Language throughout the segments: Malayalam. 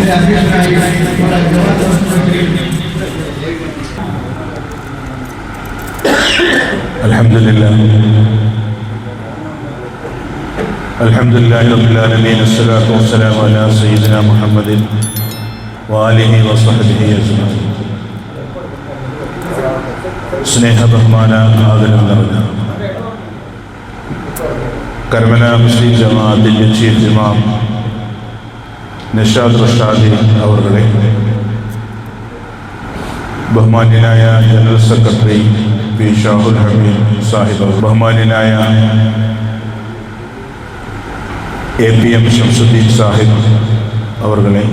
Alhamdulillah Rabbil Alamin. Assalatu wassalamu ala Sayyidina Muhammadin wa alihi wa sahbihi ajma'in. സ്നേഹ ബഹുമാന ആദരം നിറഞ്ഞ കർമ്മന മുസ്ലിം ജമാഅത്തിന്റെ ചീഫ് ഇമാം നിഷാദ് റഷാദി അവരുടെ, ബഹുമാന്യനായ general secretary P Shahul Hameed Sahib, ബഹുമാന്യനായ APM ഷംസുദ്ദീൻ സാഹിബ് അവരുടെ,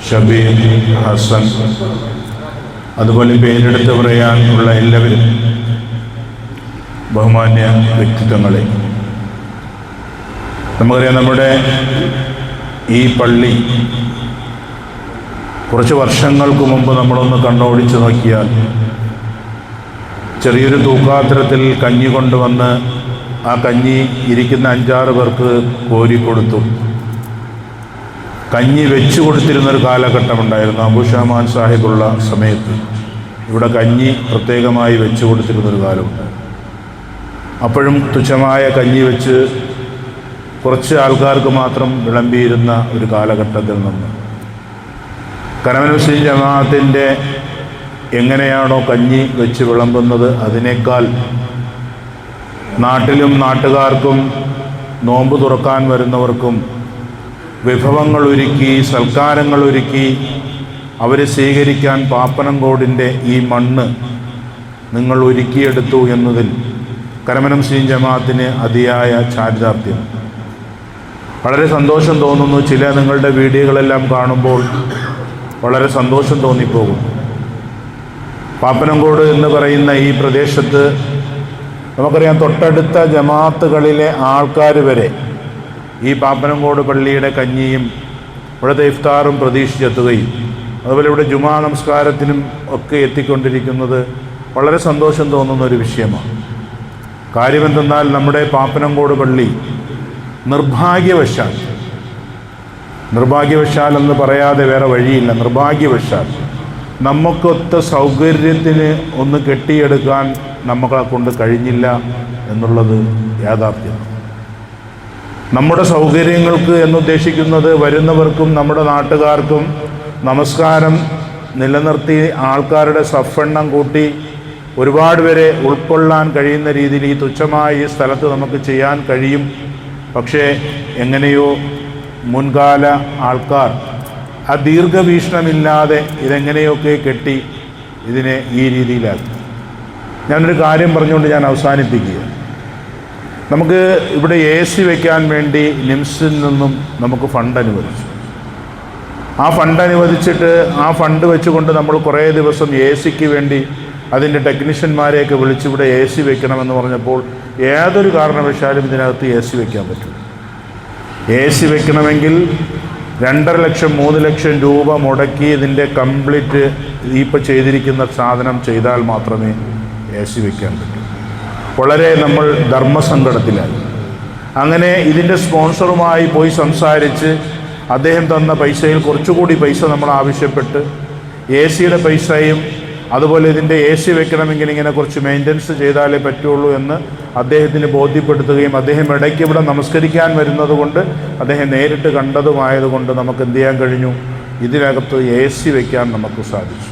ഷബീർ ഹസൻ, അതുപോലെ പേരെടുത്ത് പറയാനുള്ള എല്ലാവരും, ബഹുമാന്യ വ്യക്തിത്വങ്ങളെ, നമുക്കറിയാം നമ്മുടെ ഈ പള്ളി കുറച്ച് വർഷങ്ങൾക്ക് മുമ്പ് നമ്മളൊന്ന് കണ്ണോടിച്ച് നോക്കിയാൽ ചെറിയൊരു തൂക്കാത്രത്തിൽ കഞ്ഞി കൊണ്ടുവന്ന് ആ കഞ്ഞി ഇരിക്കുന്ന 5-6 പേർക്ക് കോരിക്കൊടുത്തു. കഞ്ഞി വെച്ചു കൊടുത്തിരുന്നൊരു കാലഘട്ടമുണ്ടായിരുന്നു. അബുഷാമാൻ സാഹിബുള്ള സമയത്ത് ഇവിടെ കഞ്ഞി പ്രത്യേകമായി വെച്ചു കൊടുത്തിരുന്നൊരു കാലമുണ്ട്. അപ്പോഴും തുച്ഛമായ കഞ്ഞി വെച്ച് കുറച്ച് ആൾക്കാർക്ക് മാത്രം വിളമ്പിയിരുന്ന ഒരു കാലഘട്ടത്തിൽ നിന്ന് കർമ്മന മുസ്ലിം ജമാഅത്തിൻ്റെ എങ്ങനെയാണോ കഞ്ഞി വെച്ച് വിളമ്പുന്നത്, അതിനേക്കാൾ നാട്ടിലും നാട്ടുകാർക്കും നോമ്പ് തുറക്കാൻ വരുന്നവർക്കും വിഭവങ്ങൾ ഒരുക്കി, സൽക്കാരങ്ങൾ ഒരുക്കി അവരെ സ്വീകരിക്കാൻ പാപ്പനംകോടിൻ്റെ ഈ മണ്ണ് നിങ്ങൾ ഒരുക്കിയെടുത്തു എന്നതിൽ കർമ്മന മുസ്ലിം ജമാഅത്തിന് അതിയായ ചാരിതാർത്ഥ്യം. വളരെ സന്തോഷം തോന്നുന്നു. ചില നിങ്ങളുടെ വീഡിയോകളെല്ലാം കാണുമ്പോൾ വളരെ സന്തോഷം തോന്നിപ്പോകും. പാപ്പനംകോട് എന്ന് പറയുന്ന ഈ പ്രദേശത്ത് നമുക്കറിയാം, തൊട്ടടുത്ത ജമാഅത്തുകളിലെ ആൾക്കാർ വരെ ഈ പാപ്പനംകോട് പള്ളിയുടെ കഞ്ഞിയും ഇവിടുത്തെ ഇഫ്താറും പ്രതീക്ഷിച്ചെത്തുകയും അതുപോലെ ഇവിടെ ജുമാ നമസ്കാരത്തിനും ഒക്കെ എത്തിക്കൊണ്ടിരിക്കുന്നത് വളരെ സന്തോഷം തോന്നുന്ന ഒരു വിഷയമാണ്. കാര്യമെന്തെന്നാൽ നമ്മുടെ പാപ്പനംകോട് പള്ളി നിർഭാഗ്യവശാൽ എന്ന് പറയാതെ വേറെ വഴിയില്ല, നിർഭാഗ്യവശാൽ നമുക്കൊത്ത സൗകര്യത്തിന് ഒന്ന് കെട്ടിയെടുക്കാൻ നമ്മളെ കൊണ്ട് കഴിഞ്ഞില്ല എന്നുള്ളത് യാഥാർത്ഥ്യം. നമ്മുടെ സൗകര്യങ്ങൾക്ക് എന്നുദ്ദേശിക്കുന്നത് വരുന്നവർക്കും നമ്മുടെ നാട്ടുകാർക്കും നമസ്കാരം നിലനിർത്തി ആൾക്കാരുടെ സഫെണ്ണം കൂട്ടി ഒരുപാട് പേരെ ഉൾക്കൊള്ളാൻ കഴിയുന്ന രീതിയിൽ ഈ തുച്ഛമായ ഈ സ്ഥലത്ത് നമുക്ക് ചെയ്യാൻ കഴിയും. പക്ഷേ എങ്ങനെയോ മുൻകാല ആൾക്കാർ ആ ദീർഘവീക്ഷണമില്ലാതെ ഇതെങ്ങനെയൊക്കെ കെട്ടി ഇതിനെ ഈ രീതിയിലാക്കി. ഞാനൊരു കാര്യം പറഞ്ഞുകൊണ്ട് ഞാൻ അവസാനിപ്പിക്കുക. നമുക്ക് ഇവിടെ AC വയ്ക്കാൻ വേണ്ടി നിംസിൽ നിന്നും നമുക്ക് ഫണ്ട് അനുവദിച്ചു. ആ ഫണ്ട് അനുവദിച്ചിട്ട് ആ ഫണ്ട് വെച്ചുകൊണ്ട് നമ്മൾ കുറേ ദിവസം ACക്ക് വേണ്ടി അതിൻ്റെ ടെക്നീഷ്യന്മാരെയൊക്കെ വിളിച്ചിവിടെ AC വയ്ക്കണമെന്ന് പറഞ്ഞപ്പോൾ ഏതൊരു കാരണവശാലും ഇതിനകത്ത് AC വയ്ക്കാൻ പറ്റും. AC വയ്ക്കണമെങ്കിൽ 2.5 ലക്ഷം 3 ലക്ഷം രൂപ മുടക്കി ഇതിൻ്റെ കംപ്ലീറ്റ് ഇപ്പോൾ ചെയ്തിരിക്കുന്ന സാധനം ചെയ്താൽ മാത്രമേ AC വയ്ക്കാൻ പറ്റൂ. വളരെ നമ്മൾ ധർമ്മസങ്കടത്തിലായി. അങ്ങനെ ഇതിൻ്റെ സ്പോൺസറുമായി പോയി സംസാരിച്ച് അദ്ദേഹം തന്ന പൈസയിൽ കുറച്ചുകൂടി പൈസ നമ്മൾ ആവശ്യപ്പെട്ട് ACയുടെ പൈസയും അതുപോലെ ഇതിൻ്റെ AC വെക്കണമെങ്കിൽ ഇങ്ങനെ കുറച്ച് മെയിൻ്റനൻസ് ചെയ്താലേ പറ്റുള്ളൂ എന്ന് അദ്ദേഹത്തിന് ബോധ്യപ്പെടുത്തുകയും അദ്ദേഹം ഇടയ്ക്ക് ഇവിടെ നമസ്കരിക്കാൻ വരുന്നത് കൊണ്ട് അദ്ദേഹം നേരിട്ട് കണ്ടതുമായതുകൊണ്ട് നമുക്ക് എന്ത് ചെയ്യാൻ കഴിഞ്ഞു, ഇതിനകത്ത് AC വയ്ക്കാൻ നമുക്ക് സാധിച്ചു.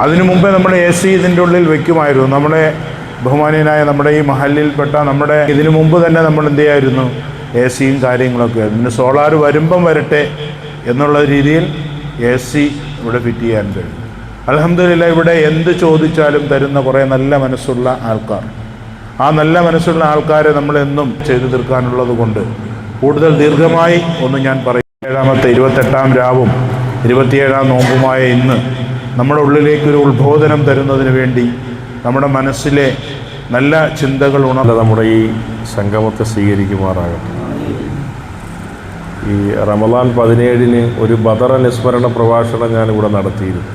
അതിനു മുമ്പേ നമ്മൾ AC ഇതിൻ്റെ ഉള്ളിൽ വയ്ക്കുമായിരുന്നു. നമ്മളെ ബഹുമാനീയനായ നമ്മുടെ ഈ മഹല്ലിൽപ്പെട്ട നമ്മുടെ ഇതിനു മുമ്പ് തന്നെ നമ്മൾ എന്ത് ചെയ്യായിരുന്നു, ACയും കാര്യങ്ങളൊക്കെ ആയിരുന്നു. പിന്നെ സോളാർ വരുമ്പം വരട്ടെ എന്നുള്ള രീതിയിൽ AC ഇവിടെ ഫിറ്റ് ചെയ്യാൻ കഴിയും. അൽഹംദുലില്ലാഹ് ഇവിടെ എന്ത് ചോദിച്ചാലും തരുന്ന കുറേ നല്ല മനസ്സുള്ള ആൾക്കാർ. ആ നല്ല മനസ്സുള്ള ആൾക്കാരെ നമ്മളെന്നും ചെയ്തു തീർക്കാനുള്ളത് കൊണ്ട് കൂടുതൽ ദീർഘമായി ഒന്ന് ഞാൻ പറയും. 28ാം രാവും 27ാം നോമ്പുമായ ഇന്ന് നമ്മുടെ ഉള്ളിലേക്കൊരു ഉത്ബോധനം തരുന്നതിന് വേണ്ടി നമ്മുടെ മനസ്സിലെ നല്ല ചിന്തകൾ നമ്മുടെ ഈ സംഗമത്തെ സ്വീകരിക്കുമാറാകട്ടെ. ഈ റമദാൻ 17-ന് ഒരു ബദർ അനുസ്മരണ പ്രഭാഷണം ഞാനിവിടെ നടത്തിയിരുന്നു.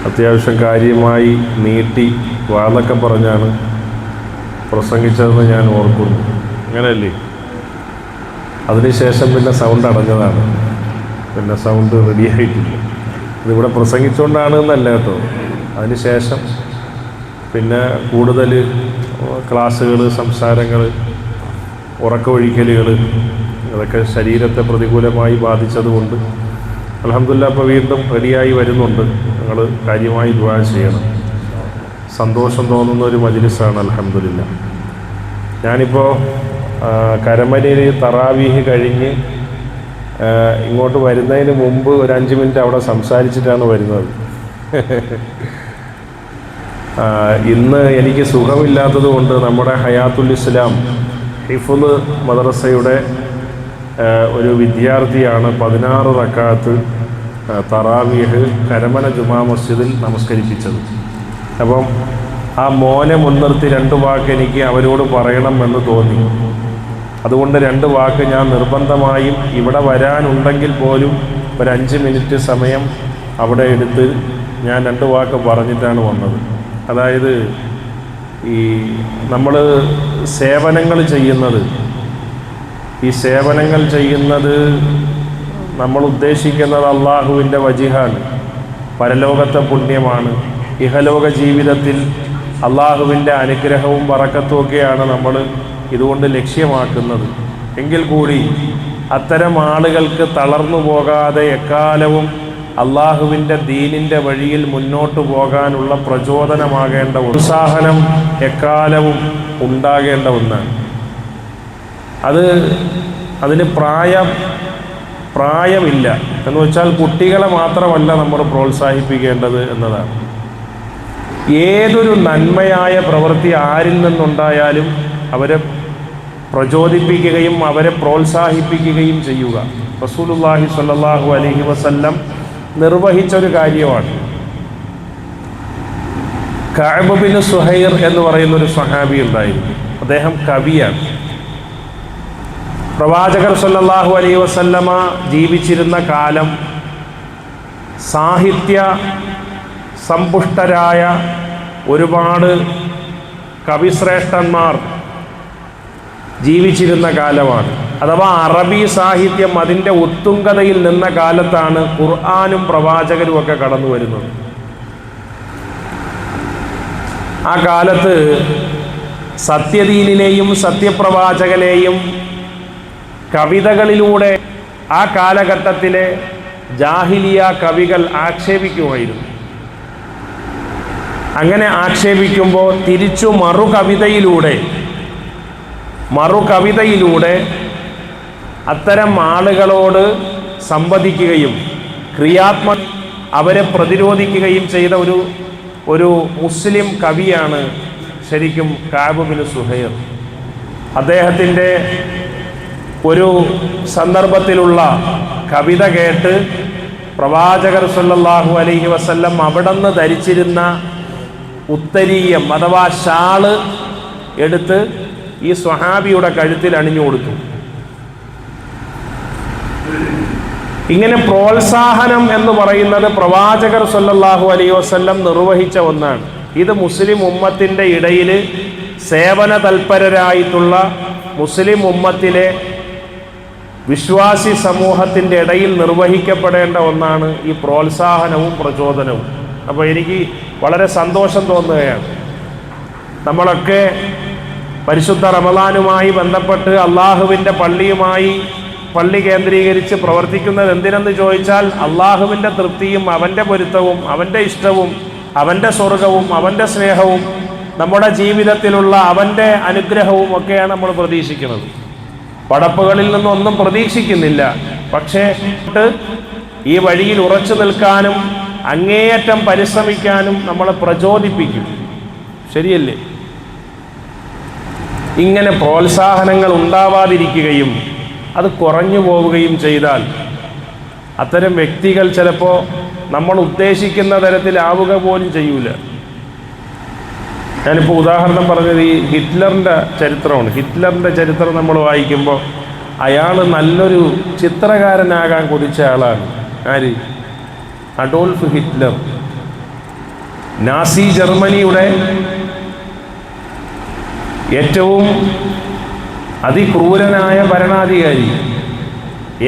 അത്യാവശ്യം കാര്യമായി നീട്ടി വാതൊക്കെ പറഞ്ഞാണ് പ്രസംഗിച്ചതെന്ന് ഞാൻ ഓർക്കുന്നു. അങ്ങനെയല്ലേ? അതിനുശേഷം പിന്നെ സൗണ്ട് അടഞ്ഞതാണ്, പിന്നെ സൗണ്ട് റെഡിയായിട്ടില്ല. ഇതിവിടെ പ്രസംഗിച്ചുകൊണ്ടാണ് എന്നല്ല കേട്ടോ. അതിനുശേഷം പിന്നെ കൂടുതൽ ക്ലാസ്സുകൾ, സംസാരങ്ങൾ, ഉറക്കമൊഴിക്കലുകൾ, അതൊക്കെ ശരീരത്തെ പ്രതികൂലമായി ബാധിച്ചതുകൊണ്ട് അൽഹംദുലില്ലാഹ് ഇപ്പോൾ വീണ്ടും റെഡിയായി വരുന്നുണ്ട്. നിങ്ങൾ കാര്യമായി ദുആ ചെയ്യണം. സന്തോഷം തോന്നുന്ന ഒരു മജ്ലിസാണ് അൽഹംദുലില്ലാഹ്. ഞാനിപ്പോൾ കരമനയിൽ തറാവീഹ് കഴിഞ്ഞ് ഇങ്ങോട്ട് വരുന്നതിന് മുമ്പ് ഒരു 5 മിനിറ്റ് അവിടെ സംസാരിച്ചിട്ടാണ് വരുന്നത്. ഇന്ന് എനിക്ക് സുഖമില്ലാത്തത് കൊണ്ട് നമ്മുടെ ഹയാത്തുൽ ഇസ്ലാം ഹിഫ്ള് മദ്രസയുടെ ഒരു വിദ്യാർത്ഥിയാണ് 16 റക്അത്ത് തറാവീഹ് കരമന ജുമാ മസ്ജിദിൽ നമസ്കരിപ്പിച്ചത്. അപ്പം ആ മോനെ മുൻനിർത്തി 2 വാക്ക് എനിക്ക് അവരോട് പറയണം എന്ന് തോന്നി. അതുകൊണ്ട് 2 വാക്ക് ഞാൻ നിർബന്ധമായും ഇവിടെ വരാനുണ്ടെങ്കിൽ പോലും ഒരു 5 മിനിറ്റ് സമയം അവിടെ എടുത്ത് ഞാൻ 2 വാക്ക് പറഞ്ഞിട്ടാണ് വന്നത്. അതായത് ഈ നമ്മൾ സേവനങ്ങൾ ചെയ്യുന്നത് നമ്മൾ ഉദ്ദേശിക്കുന്നത് അള്ളാഹുവിൻ്റെ വജിഹാണ്, പരലോകത്തെ പുണ്യമാണ്. ഇഹലോക ജീവിതത്തിൽ അള്ളാഹുവിൻ്റെ അനുഗ്രഹവും ബറക്കത്തും ഒക്കെയാണ് നമ്മൾ ഇതുകൊണ്ട് ലക്ഷ്യമാക്കുന്നത്. എങ്കിൽ കൂടി അത്തരം ആളുകൾക്ക് തളർന്നു പോകാതെ എക്കാലവും അള്ളാഹുവിൻ്റെ ദീനിൻ്റെ വഴിയിൽ മുന്നോട്ട് പോകാനുള്ള പ്രചോദനമാകേണ്ട ഉത്സാഹനം എക്കാലവും ഉണ്ടാകേണ്ട ഒന്നാണ്. അതിന് പ്രായമില്ല എന്ന് വെച്ചാൽ കുട്ടികളെ മാത്രമല്ല നമ്മൾ പ്രോത്സാഹിപ്പിക്കേണ്ടത് എന്നതാണ്. ഏതൊരു നന്മയായ പ്രവൃത്തി ആരിൽ നിന്നുണ്ടായാലും അവരെ പ്രചോദിപ്പിക്കുകയും അവരെ പ്രോത്സാഹിപ്പിക്കുകയും ചെയ്യുക റസൂലുള്ളാഹി സ്വല്ലല്ലാഹു അലൈഹി വസല്ലം നിർവഹിച്ചൊരു കാര്യമാണ്. കഅബ് ബിൻ സുഹൈർ എന്ന് പറയുന്നൊരു സ്വഹാബി ഉണ്ടായിരുന്നു. അദ്ദേഹം കവിയാണ്. പ്രവാചകർ സ്വല്ലല്ലാഹു അലൈഹി വസല്ലമ ജീവിച്ചിരുന്ന കാലം സാഹിത്യ സമ്പുഷ്ടരായ ഒരുപാട് കവിശ്രേഷ്ഠന്മാർ ജീവിച്ചിരുന്ന കാലമാണ്. അഥവാ അറബി സാഹിത്യം അതിൻ്റെ ഉത്തുംഗതയിൽ നിന്ന കാലത്താണ് ഖുർആനും പ്രവാചകരും ഒക്കെ കടന്നു വരുന്നത്. ആ കാലത്ത് സത്യദീനിനെയും സത്യപ്രവാചകനെയും കവിതകളിലൂടെ ആ കാലഘട്ടത്തിലെ ജാഹിലിയ കവികൾ ആക്ഷേപിക്കുമായിരുന്നു. അങ്ങനെ ആക്ഷേപിക്കുമ്പോൾ തിരിച്ചു മറുകവിതയിലൂടെ അത്തരം ആളുകളോട് സംവദിക്കുകയും അവരെ പ്രതിരോധിക്കുകയും ചെയ്ത ഒരു മുസ്ലിം കവിയാണ് ശരിക്കും കഅബ് ബിൻ സുഹൈർ. അദ്ദേഹത്തിൻ്റെ ഒരു സന്ദർഭത്തിലുള്ള കവിത കേട്ട് പ്രവാചകർ സ്വല്ലല്ലാഹു അലൈഹി വസല്ലം അവിടുന്ന് ധരിച്ചിരുന്ന ഉത്തരീയം അഥവാ ഷാള് എടുത്ത് ഈ സ്വഹാബിയുടെ കഴുത്തിൽ അണിഞ്ഞു കൊടുത്തു. ഇങ്ങനെ പ്രോത്സാഹനം എന്ന് പറയുന്നത് പ്രവാചകർ സ്വല്ലല്ലാഹു അലൈഹി വസല്ലം നിർവഹിച്ച ഒന്നാണ്. ഇത് മുസ്ലിം ഉമ്മത്തിൻ്റെ ഇടയിൽ സേവന തൽപരരായിട്ടുള്ള മുസ്ലിം ഉമ്മത്തിലെ വിശ്വാസി സമൂഹത്തിൻ്റെ ഇടയിൽ നിർവഹിക്കപ്പെടേണ്ട ഒന്നാണ് ഈ പ്രോത്സാഹനവും പ്രചോദനവും. അപ്പോൾ എനിക്ക് വളരെ സന്തോഷം തോന്നുകയാണ്. നമ്മളൊക്കെ പരിശുദ്ധ റമളാനുമായി ബന്ധപ്പെട്ട് അള്ളാഹുവിൻ്റെ പള്ളി കേന്ദ്രീകരിച്ച് പ്രവർത്തിക്കുന്നത് എന്തിനെന്ന് ചോദിച്ചാൽ അള്ളാഹുവിൻ്റെ തൃപ്തിയും അവൻ്റെ പൊരുത്തവും അവൻ്റെ ഇഷ്ടവും അവൻ്റെ സ്വർഗവും അവൻ്റെ സ്നേഹവും നമ്മുടെ ജീവിതത്തിലുള്ള അവൻ്റെ അനുഗ്രഹവും ഒക്കെയാണ് നമ്മൾ പ്രതീക്ഷിക്കുന്നത്. പടപ്പുകളിൽ നിന്നൊന്നും പ്രതീക്ഷിക്കുന്നില്ല. പക്ഷേ ഈ വഴിയിൽ ഉറച്ചു നിൽക്കാനും അങ്ങേയറ്റം പരിശ്രമിക്കാനും നമ്മളെ പ്രചോദിപ്പിക്കും. ശരിയല്ലേ? ഇങ്ങനെ പ്രോത്സാഹനങ്ങൾ ഉണ്ടാവാതിരിക്കുകയും അത് കുറഞ്ഞു പോവുകയും ചെയ്താൽ അത്തരം വ്യക്തികൾ ചിലപ്പോൾ നമ്മൾ ഉദ്ദേശിക്കുന്ന തരത്തിലാവുക പോലും ചെയ്യൂല. ഞാനിപ്പോൾ ഉദാഹരണം പറഞ്ഞത് ഈ ഹിറ്റ്ലറിൻ്റെ ചരിത്രമാണ്. ഹിറ്റ്ലറിൻ്റെ ചരിത്രം നമ്മൾ വായിക്കുമ്പോൾ അയാൾ നല്ലൊരു ചിത്രകാരനാകാൻ കൊതിച്ച ആളാണ്. ആര്? അഡോൾഫ് ഹിറ്റ്ലർ, നാസി ജർമ്മനിയുടെ ഏറ്റവും അതിക്രൂരനായ ഭരണാധികാരി.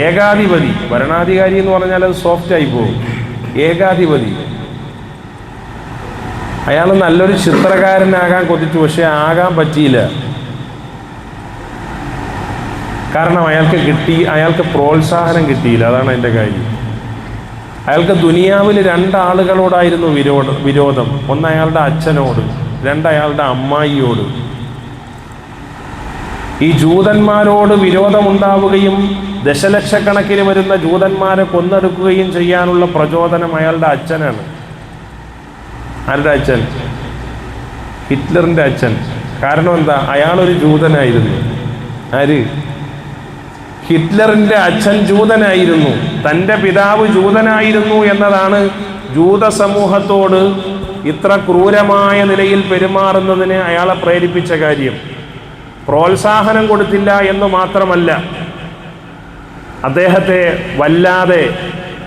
ഏകാധിപതി. ഭരണാധികാരി എന്ന് പറഞ്ഞാൽ അത് സോഫ്റ്റായി പോകും. ഏകാധിപതി. അയാൾ നല്ലൊരു ചിത്രകാരനാകാൻ കൊതിച്ചു, പക്ഷെ ആകാൻ പറ്റിയില്ല. കാരണം അയാൾക്ക് പ്രോത്സാഹനം കിട്ടിയില്ല. അതാണ് അതിൻ്റെ കാര്യം. അയാൾക്ക് ദുനിയാവിൽ രണ്ടാളുകളോടായിരുന്നു വിരോധം. ഒന്ന് അയാളുടെ അച്ഛനോട്, രണ്ട് അയാളുടെ അമ്മായിയോട്. ഈ ജൂതന്മാരോട് വിരോധമുണ്ടാവുകയും ദശലക്ഷക്കണക്കിന് വരുന്ന ജൂതന്മാരെ കൊന്നെടുക്കുകയും ചെയ്യാനുള്ള പ്രചോദനം അയാളുടെ അച്ഛനാണ്. ആരുടെ അച്ഛൻ? ഹിറ്റ്ലറിൻ്റെ അച്ഛൻ. കാരണം എന്താ? അയാളൊരു ജൂതനായിരുന്നു. ആര്? ഹിറ്റ്ലറിൻ്റെ അച്ഛൻ ജൂതനായിരുന്നു. തൻ്റെ പിതാവ് ജൂതനായിരുന്നു എന്നതാണ് ജൂത സമൂഹത്തോട് ഇത്ര ക്രൂരമായ നിലയിൽ പെരുമാറുന്നതിന് അയാളെ പ്രേരിപ്പിച്ച കാര്യം. പ്രോത്സാഹനം കൊടുത്തില്ല എന്ന് മാത്രമല്ല, അദ്ദേഹത്തെ വല്ലാതെ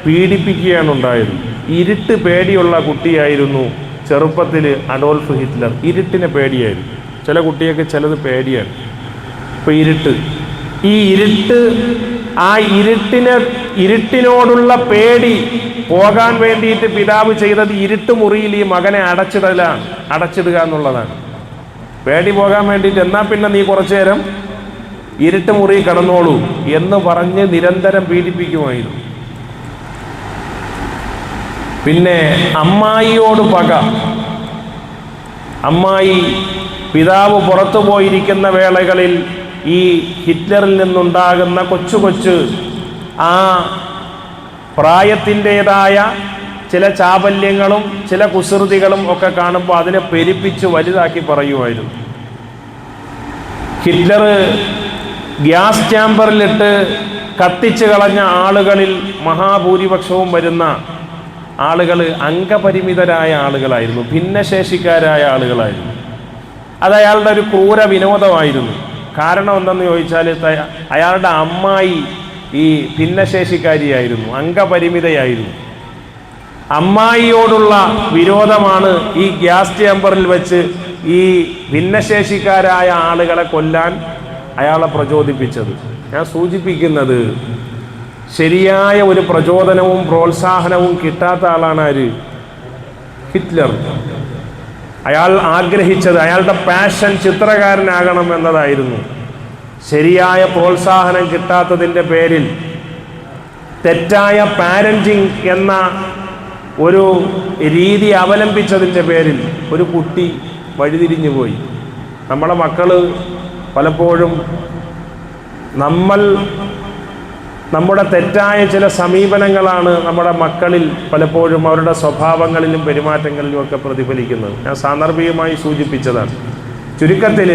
പീഡിപ്പിക്കുകയാണ് ഉണ്ടായത്. ഇരുട്ട് പേടിയുള്ള കുട്ടിയായിരുന്നു ചെറുപ്പത്തിൽ അഡോൾഫ് ഹിറ്റ്ലർ. ഇരുട്ടിനെ പേടിയായിരുന്നു. ചില കുട്ടിയൊക്കെ ചിലത് പേടിയാണ്. ഇപ്പോൾ ഈ ഇരുട്ടിനോടുള്ള പേടി പോകാൻ വേണ്ടിയിട്ട് പിതാവ് ചെയ്തത് ഇരുട്ട് മുറിയിൽ ഈ മകനെ അടച്ചിടുക എന്നുള്ളതാണ്. പേടി പോകാൻ വേണ്ടിയിട്ട്, എന്നാൽ പിന്നെ നീ കുറച്ചു നേരം ഇരുട്ട് മുറി കടന്നോളൂ എന്ന് പറഞ്ഞ് നിരന്തരം പീഡിപ്പിക്കുമായിരുന്നു. പിന്നെ അമ്മായിയോട് പക. അമ്മായി പിതാവ് പുറത്തു പോയിരിക്കുന്ന വേളകളിൽ ഈ ഹിറ്റ്ലറിൽ നിന്നുണ്ടാകുന്ന കൊച്ചു ആ പ്രായത്തിൻ്റെതായ ചില ചാബല്യങ്ങളും ചില കുസൃതികളും ഒക്കെ കാണുമ്പോൾ അതിനെ പെരുപ്പിച്ച് വലുതാക്കി പറയുമായിരുന്നു. ഹിറ്റ്ലർ ഗ്യാസ് ചാമ്പറിലിട്ട് കത്തിച്ച് കളഞ്ഞ ആളുകളിൽ മഹാഭൂരിപക്ഷവും വരുന്ന ആളുകൾ അംഗപരിമിതരായ ആളുകളായിരുന്നു, ഭിന്നശേഷിക്കാരായ ആളുകളായിരുന്നു. അത് അയാളുടെ ഒരു ക്രൂര വിനോദമായിരുന്നു. കാരണം എന്തെന്ന് ചോദിച്ചാൽ, അയാളുടെ അമ്മായി ഈ ഭിന്നശേഷിക്കാരിയായിരുന്നു, അംഗപരിമിതയായിരുന്നു. അമ്മായിയോടുള്ള വിരോധമാണ് ഈ ഗ്യാസ് ചേമ്പറിൽ വെച്ച് ഈ ഭിന്നശേഷിക്കാരായ ആളുകളെ കൊല്ലാൻ അയാളെ പ്രചോദിപ്പിച്ചത്. ഞാൻ സൂചിപ്പിക്കുന്നത്, ശരിയായ ഒരു പ്രചോദനവും പ്രോത്സാഹനവും കിട്ടാത്ത ആളാണ് ആര്? ഹിറ്റ്ലർ. അയാൾ ആഗ്രഹിച്ചത്, അയാളുടെ പാഷൻ ചിത്രകാരനാകണം എന്നതായിരുന്നു. ശരിയായ പ്രോത്സാഹനം കിട്ടാത്തതിൻ്റെ പേരിൽ, തെറ്റായ പാരൻറ്റിങ് എന്ന ഒരു രീതി അവലംബിച്ചതിൻ്റെ പേരിൽ ഒരു കുട്ടി വഴിതിരിഞ്ഞു പോയി. നമ്മുടെ മക്കൾ പലപ്പോഴും നമ്മുടെ തെറ്റായ ചില സമീപനങ്ങളാണ് നമ്മുടെ മക്കളിൽ പലപ്പോഴും അവരുടെ സ്വഭാവങ്ങളിലും പെരുമാറ്റങ്ങളിലും ഒക്കെ പ്രതിഫലിക്കുന്നത്. ഞാൻ സാന്ദർഭികമായി സൂചിപ്പിച്ചതാണ്. ചുരുക്കത്തിൽ,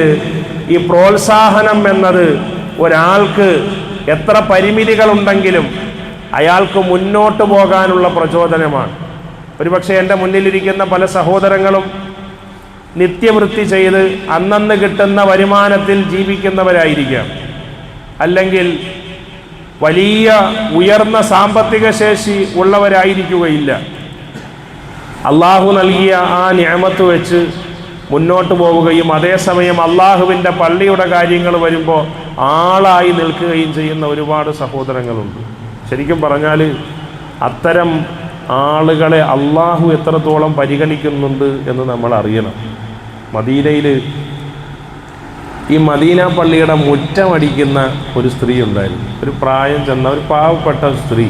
ഈ പ്രോത്സാഹനം എന്നത് ഒരാൾക്ക് എത്ര പരിമിതികളുണ്ടെങ്കിലും അയാൾക്ക് മുന്നോട്ട് പോകാനുള്ള പ്രചോദനമാണ്. ഒരുപക്ഷെ എൻ്റെ മുന്നിലിരിക്കുന്ന പല സഹോദരങ്ങളും നിത്യവൃത്തി ചെയ്ത് അന്നന്ന് കിട്ടുന്ന വരുമാനത്തിൽ ജീവിക്കുന്നവരായിരിക്കാം, അല്ലെങ്കിൽ വലിയ ഉയർന്ന സാമ്പത്തിക ശേഷി ഉള്ളവരായിരിക്കുകയില്ല. അള്ളാഹു നൽകിയ ആ നിഅമത്ത് വെച്ച് മുന്നോട്ട് പോവുകയും അതേസമയം അള്ളാഹുവിൻ്റെ പള്ളിയുടെ കാര്യങ്ങൾ വരുമ്പോൾ ആളായി നിൽക്കുകയും ചെയ്യുന്ന ഒരുപാട് സഹോദരങ്ങളുണ്ട്. ശരിക്കും പറഞ്ഞാൽ അത്തരം ആളുകളെ അള്ളാഹു എത്രത്തോളം പരിഗണിക്കുന്നുണ്ട് എന്ന് നമ്മൾ അറിയണം. മദീനയിൽ ഈ മദീന പള്ളിയുടെ മുറ്റമടിക്കുന്ന ഒരു സ്ത്രീ ഉണ്ടായിരുന്നു. ഒരു പ്രായം ചെന്ന ഒരു പാവപ്പെട്ട സ്ത്രീ.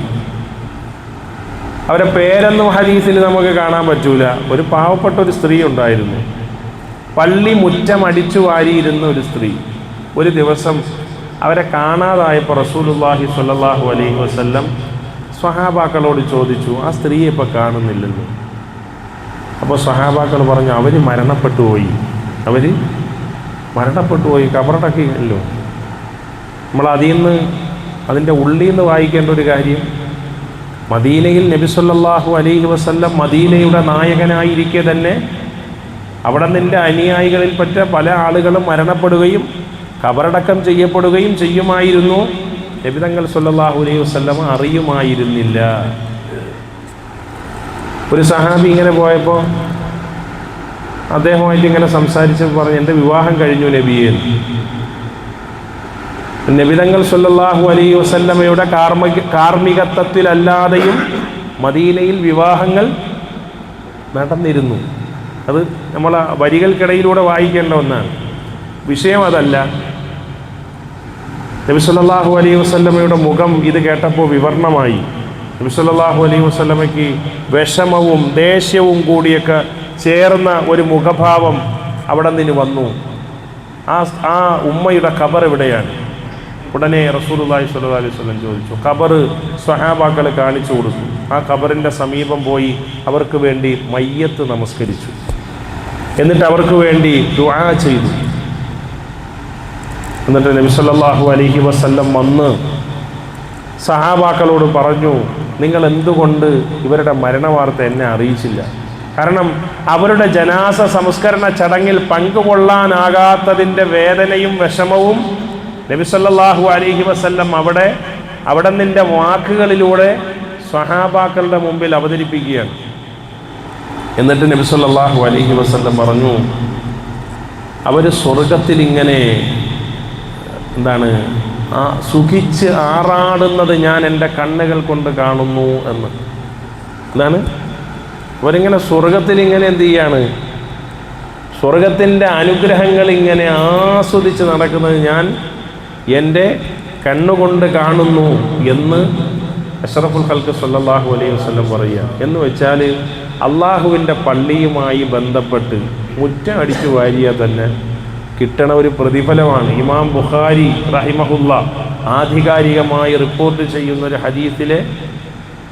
അവരെ പേരൊന്നും ഹദീസിൽ നമുക്ക് കാണാൻ പറ്റൂല. ഒരു പാവപ്പെട്ട ഒരു സ്ത്രീ ഉണ്ടായിരുന്നു. പള്ളി മുറ്റമടിച്ചു വാരിയിരുന്ന ഒരു സ്ത്രീ. ഒരു ദിവസം അവരെ കാണാതായപ്പോൾ റസൂലുള്ളാഹി സ്വല്ലല്ലാഹു അലൈഹി വസല്ലം സ്വഹാബാക്കളോട് ചോദിച്ചു, ആ സ്ത്രീയെ ഇപ്പോൾ കാണുന്നില്ലല്ലോ. അപ്പോൾ സ്വഹാബാക്കൾ പറഞ്ഞു, അവർ മരണപ്പെട്ടു പോയി, കബറടക്കിയല്ലോ. നമ്മൾ അതിൻ്റെ ഉള്ളിൽ നിന്ന് വായിക്കേണ്ട ഒരു കാര്യം, മദീനയിൽ നബി സല്ലല്ലാഹു അലൈഹി വസല്ലം മദീനയുടെ നായകനായിരിക്കെ തന്നെ അവിടെ നിൻ്റെ അനുയായികളിൽപ്പെട്ട പല ആളുകളും മരണപ്പെടുകയും കബറടക്കം ചെയ്യപ്പെടുകയും ചെയ്യുമായിരുന്നു. നബി തങ്ങൾ സല്ലല്ലാഹു അലൈഹി വസല്ലം അറിയുമായിരുന്നില്ല. ഒരു സഹാബി ഇങ്ങനെ പോയപ്പോൾ അദ്ദേഹമായിട്ട് ഇങ്ങനെ സംസാരിച്ചപ്പോൾ പറഞ്ഞു, എൻ്റെ വിവാഹം കഴിഞ്ഞു നബിയേ. നബിതങ്ങൾ സല്ലല്ലാഹു അലൈഹി വസല്ലമയുടെ കാർമ്മികത്വത്തിലല്ലാതെയും മദീനയിൽ വിവാഹങ്ങൾ നടന്നിരുന്നു. അത് നമ്മൾ വരികൾക്കിടയിലൂടെ വായിക്കേണ്ട ഒന്നാണ്. വിഷയം അതല്ല. നബി സല്ലല്ലാഹു അലൈഹി വസല്ലമയുടെ മുഖം ഇത് കേട്ടപ്പോൾ വിവർണമായി. നബി സല്ലല്ലാഹു അലൈഹി വസല്ലമയ്ക്ക് വിഷമവും ദേഷ്യവും കൂടിയൊക്കെ ചേർന്ന ഒരു മുഖഭാവം അവിടെ നിന്ന് വന്നു. ആ ഉമ്മയുടെ ഖബർ എവിടെയാണ്? ഉടനെ റസൂലുള്ളാഹി സ്വല്ലല്ലാഹു അലൈഹി വസല്ലം ചോദിച്ചു. ഖബർ സ്വഹാബാക്കൾ കാണിച്ചു കൊടുത്തു. ആ ഖബറിൻ്റെ സമീപം പോയി അവർക്ക് വേണ്ടി മയ്യത്ത് നമസ്കരിച്ചു. എന്നിട്ട് അവർക്ക് വേണ്ടി ദുആ ചെയ്തു. എന്നിട്ട് നബി സല്ലല്ലാഹു അലൈഹി വസല്ലം വന്ന് സഹാബാക്കളോട് പറഞ്ഞു, നിങ്ങൾ എന്തുകൊണ്ട് ഇവരുടെ മരണവാർത്ത എന്നെ അറിയിച്ചില്ല? കാരണം അവരുടെ ജനാസ സംസ്കരണ ചടങ്ങിൽ പങ്കുകൊള്ളാനാകാത്തതിൻ്റെ വേദനയും വിഷമവും നബി സല്ലല്ലാഹു അലൈഹി വസല്ലം അവിടെ നിൻ്റെ വാക്കുകളിലൂടെ സ്വഹാബാക്കളുടെ മുമ്പിൽ അവതരിപ്പിക്കുകയാണ്. എന്നിട്ട് നബി സല്ലല്ലാഹു അലൈഹി വസല്ലം പറഞ്ഞു, അവർ സ്വർഗത്തിൽ ഇങ്ങനെ സുഖിച്ച് ആറാടുന്നത് ഞാൻ എൻ്റെ കണ്ണുകൾ കൊണ്ട് കാണുന്നു എന്ന്. എന്താണ് അവരിങ്ങനെ സ്വർഗത്തിൽ ഇങ്ങനെ എന്ത് ചെയ്യാണ്? സ്വർഗത്തിൻ്റെ അനുഗ്രഹങ്ങൾ ഇങ്ങനെ ആസ്വദിച്ച് നടക്കുന്നത് ഞാൻ എൻ്റെ കണ്ണുകൊണ്ട് കാണുന്നു എന്ന് അഷ്റഫുൽ ഖൽഖ് സല്ലല്ലാഹു അലൈഹി വസല്ലം പറയുക. എന്ന് വെച്ചാൽ അള്ളാഹുവിൻ്റെ പള്ളിയുമായി ബന്ധപ്പെട്ട് മുറ്റം അടിച്ചു വാരിയാൽ തന്നെ കിട്ടണ ഒരു പ്രതിഫലമാണ്. ഇമാം ബുഖാരി റഹിമഹുല്ല ആധികാരികമായി റിപ്പോർട്ട് ചെയ്യുന്ന ഒരു ഹദീസിലെ